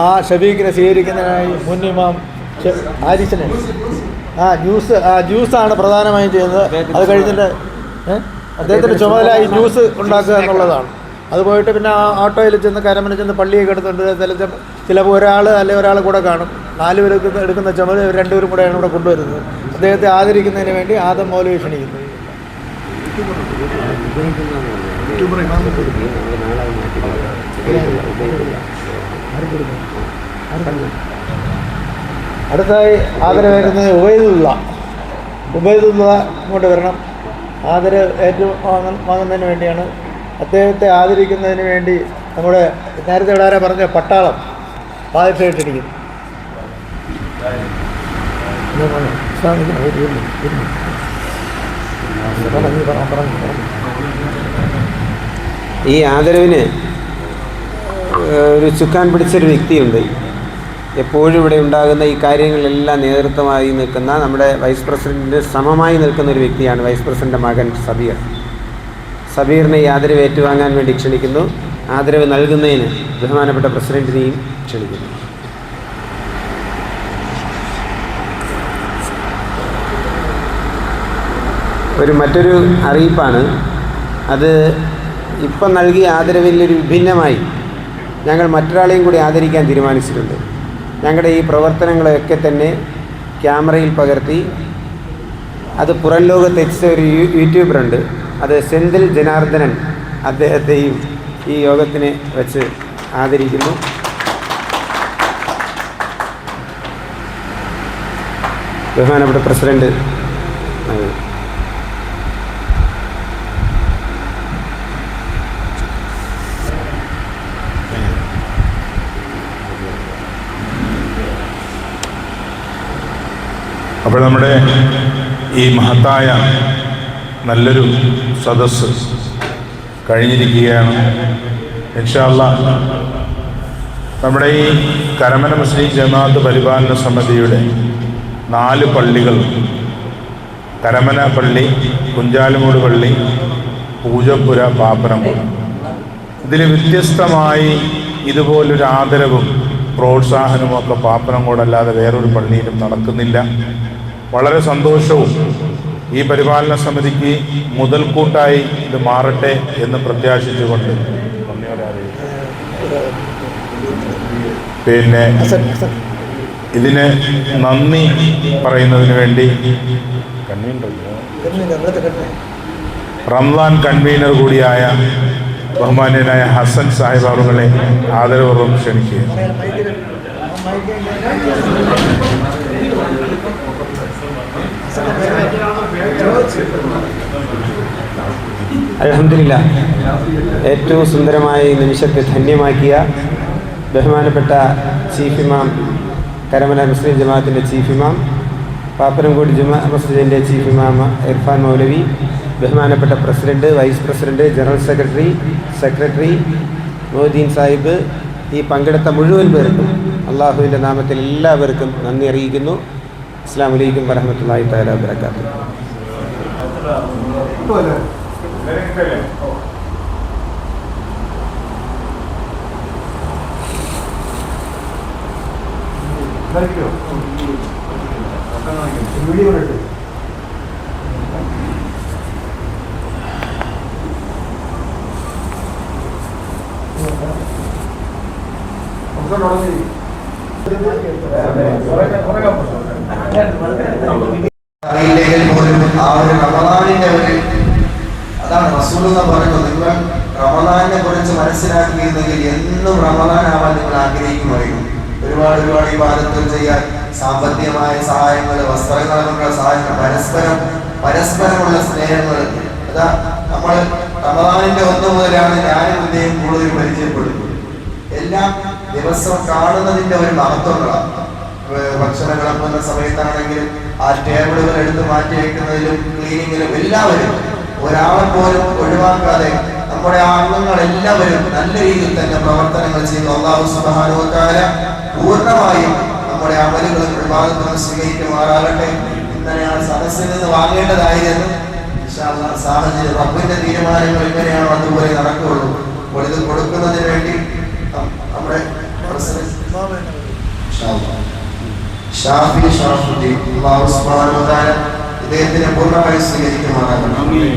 ആ ഷഫീഖിനെ സ്വീകരിക്കുന്നതിനായി മുൻ ഇമാം ഹാരിസിനെ ജ്യൂസാണ് പ്രധാനമായും ചെയ്യുന്നത്. അത് കഴിഞ്ഞിട്ട് അദ്ദേഹത്തിൻ്റെ ചുമതല ഈ ജ്യൂസ് ഉണ്ടാക്കുക എന്നുള്ളതാണ്. അത് പോയിട്ട് പിന്നെ ആ ഓട്ടോയിൽ ചെന്ന് കരമന ചെന്ന് പള്ളിയൊക്കെ എടുത്തുകൊണ്ട് ചിലപ്പോൾ ഒരാൾ അല്ലെങ്കിൽ ഒരാൾ കൂടെ കാണും. 4 പേർക്ക് എടുക്കുന്ന ചുമതല 2 പേരും കൂടെയാണ് ഇവിടെ കൊണ്ടുവരുന്നത്. അദ്ദേഹത്തെ ആദരിക്കുന്നതിന് വേണ്ടി ആദം മൗലവി ക്ഷണിക്കുന്നു. അടുത്തതായി ആദരവ് വരുന്നത് ഉബൈദുള്ള ഇങ്ങോട്ട് വരണം. ആദരവ് വാങ്ങുന്നതിന് വേണ്ടിയാണ്. അദ്ദേഹത്തെ ആദരിക്കുന്നതിന് വേണ്ടി നമ്മുടെ നേരത്തെ ഇവിടെ ആരാ പറഞ്ഞ പട്ടാളം പാതിഷയിട്ടിരിക്കുന്നു. ഈ ആദരവിന് ഒരു ചുക്കാൻ പിടിച്ചൊരു വ്യക്തിയുണ്ട്. എപ്പോഴും ഇവിടെ ഉണ്ടാകുന്ന ഈ കാര്യങ്ങളിലെല്ലാം നേതൃത്വമായി നിൽക്കുന്ന നമ്മുടെ വൈസ് പ്രസിഡൻറ്റിന് സമമായി നിൽക്കുന്ന ഒരു വ്യക്തിയാണ് വൈസ് പ്രസിഡൻ്റെ മകൻ സബീർ. സബീറിനെ ഈ ആദരവ് ഏറ്റുവാങ്ങാൻ വേണ്ടി ക്ഷണിക്കുന്നു. ആദരവ് നൽകുന്നതിന് ബഹുമാനപ്പെട്ട പ്രസിഡൻറ്റിനെയും ക്ഷണിക്കുന്നു. മറ്റൊരു അറിയിപ്പാണ്. അത് ഇപ്പം നൽകിയ ആദരവിലൊരു വിഭിന്നമായി ഞങ്ങൾ മറ്റൊരാളെയും കൂടി ആദരിക്കാൻ തീരുമാനിച്ചിട്ടുണ്ട്. ഞങ്ങളുടെ ഈ പ്രവർത്തനങ്ങളെയൊക്കെ തന്നെ ക്യാമറയിൽ പകർത്തി അത് പുറം ലോകത്തെത്തിച്ച ഒരു യൂട്യൂബറുണ്ട്, അത് സെന്തിൽ ജനാർദ്ദനൻ. അദ്ദേഹത്തെയും ഈ യോഗത്തിന് വെച്ച് ആദരിക്കുന്നു. ബഹുമാനപ്പെട്ട പ്രസിഡന്റ് അപ്പോൾ നമ്മുടെ ഈ മഹത്തായ നല്ലൊരു സദസ്സ് കഴിഞ്ഞിരിക്കുകയാണ്. ഇൻഷാ അല്ലാഹ് നമ്മുടെ ഈ കരമന മുസ്ലിം ജമാഅത്ത് പരിപാലന സമിതിയുടെ 4 പള്ളികൾ, കരമന പള്ളി, കുഞ്ചാലുമൂട് പള്ളി, പൂജപ്പുര, പാപ്പനംകോട്, ഇതിൽ വ്യത്യസ്തമായി ഇതുപോലൊരു ആദരവും പ്രോത്സാഹനവുമൊക്കെ പാപ്പനംകോടല്ലാതെ വേറൊരു പള്ളിയിലും നടക്കുന്നില്ല. വളരെ സന്തോഷവും ഈ പരിപാലന സമിതിക്ക് മുതൽക്കൂട്ടായി ഇത് മാറട്ടെ എന്ന് പ്രത്യാശിച്ചുകൊണ്ട് പിന്നെ ഇതിന് നന്ദി പറയുന്നതിന് വേണ്ടി റംസാൻ കൺവീനർ കൂടിയായ ബഹുമാന്യനായ ഹസൻ സാഹിബ് അവരുടെ ആദരപൂർവ്വം ക്ഷണിക്കുക. അൽഹംദുലില്ലാ, ഏറ്റവും സുന്ദരമായ ഈ നിമിഷത്തെ ധന്യമാക്കിയ ബഹുമാനപ്പെട്ട ചീഫ് ഇമാം, കരമന മുസ്ലിം ജമാഅത്തിൻ്റെ ചീഫ് ഇമാം, പാപ്പനംകോട് ജുമാ മസ്ജിദിൻ്റെ ചീഫ് ഇമാം ഇർഫാൻ മൗലവി, ബഹുമാനപ്പെട്ട president, vice president, general secretary Mohiddin Sahib, ഈ പങ്കെടുത്ത മുഴുവൻ പേർക്കും അള്ളാഹുവിൻ്റെ നാമത്തിൽ എല്ലാവർക്കും നന്ദി അറിയിക്കുന്നു. അസ്സലാമു അലൈക്കും വറഹ്മത്തുള്ളാഹി തആല വബറകാതുഹു. അറിയില്ലെങ്കിൽ പോലും ആ ഒരു റമദാനിന്റെ അതാണ് റസൂൽ എന്ന് പറയുന്നത്. നിങ്ങൾ റമദാനിനെ കുറിച്ച് മനസ്സിലാക്കിയിരുന്നെങ്കിൽ എന്നും റമദാൻ ആവാൻ നിങ്ങൾ ആഗ്രഹിക്കുമായിരുന്നു. ഒരുപാട് ഇബാദത്തുകൾ ചെയ്യാൻ, സാമ്പത്തികമായ സഹായങ്ങൾ, വസ്ത്രങ്ങളുള്ള സഹായങ്ങൾ, പരസ്പരമുള്ള സ്നേഹങ്ങൾ. അതാ നമ്മൾ റമദാനിന്റെ 1 മുതലാണ് ഞാനും ഇദ്ദേഹം കൂടുതൽ പരിചയപ്പെടുന്നത്. എല്ലാം ദിവസം കാണുന്നതിന്റെ ഒരു മഹത്വങ്ങളാണ്. ഭക്ഷണം കിളമ്പുന്ന സമയത്താണെങ്കിലും ആ ടേബിളുകൾ എടുത്ത് മാറ്റി വയ്ക്കുന്നതിലും ക്ലീനിങ്ങിലും എല്ലാവരും ഒരാളെ പോലും ഒഴിവാക്കാതെ നമ്മുടെ ആ അംഗങ്ങളെല്ലാവരും നല്ല രീതിയിൽ തന്നെ പ്രവർത്തനങ്ങൾ ചെയ്തു. അല്ലാഹു സുബ്ഹാനഹു വ തആല പൂർണ്ണമായും നമ്മുടെ അമലുകളും ഇബാദത്തുകളും സ്വീകരിക്കുമാറാകട്ടെ. ഇന്നലെ ആ സദസ്സിൽ നിന്ന് വാങ്ങേണ്ടതായിരുന്നു. ഇൻഷാ അല്ലാഹ് സാഹചര്യം റബ്ബിന്റെ തീരുമാനങ്ങൾ എങ്ങനെയാണോ അതുപോലെ നടക്കുകയുള്ളൂ. അപ്പോൾ ഇത് കൊടുക്കുന്നതിന് വേണ്ടി നമ്മുടെ ഷാഫി ഷറഫുദ്ദീൻ അല്ലാഹു സുബ്ഹാനഹു വ തആല ഇദ്ദേഹത്തിനെ പൂർണ്ണമായി സ്വീകരിക്കുമാറാകട്ടെ.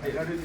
എല്ലാവരും